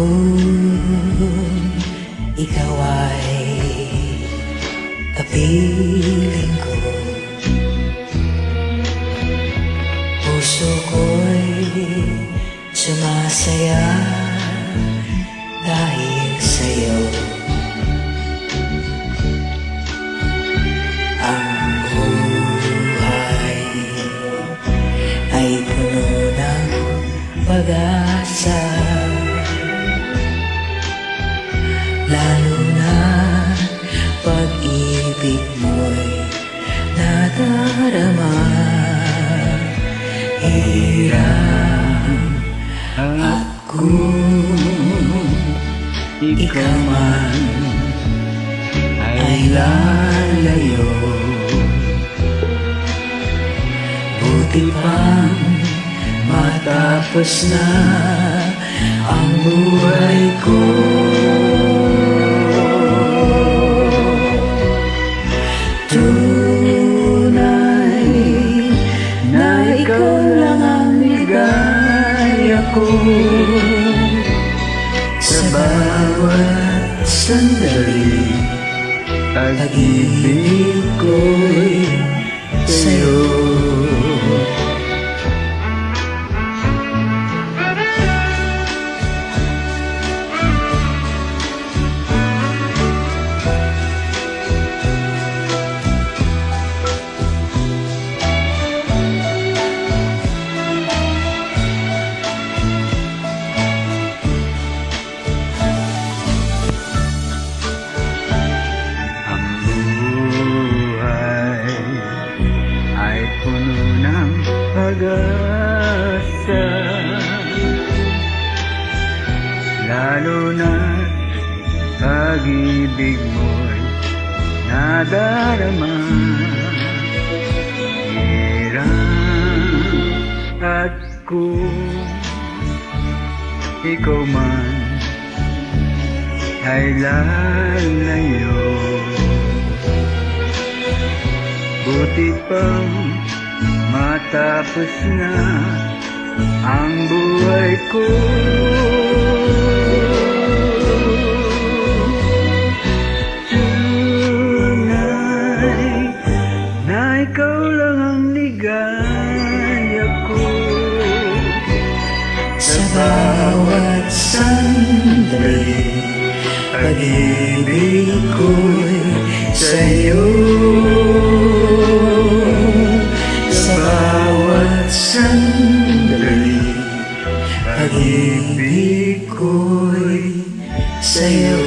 kung ikaw ay kapiling ko, puso ko'y sumasaya dahil sa'yo. Ang buhay ay puno ng pag-asa, lalo na pag-ibig mo'y nadarama. Hirap at kung ikaw man ay lalayo, buti pang matapos na ang buhay ko. Tunay na ikaw lang ang ligaya ko, sa bawat sandali pag-ibig ko'y sa'yo. Puno ng pag-asa, lalo na pag-ibig mo'y nadarama. Hirap at kung ikaw man ay lalayo, buti pang matapos na ang buhay ko. Tunay na ikaw lang ang ligaya ko, sa bawat sandali pag-ibig ko'y sa'yo. Sa bawat sandali pag-ibig ko'y sa'yo.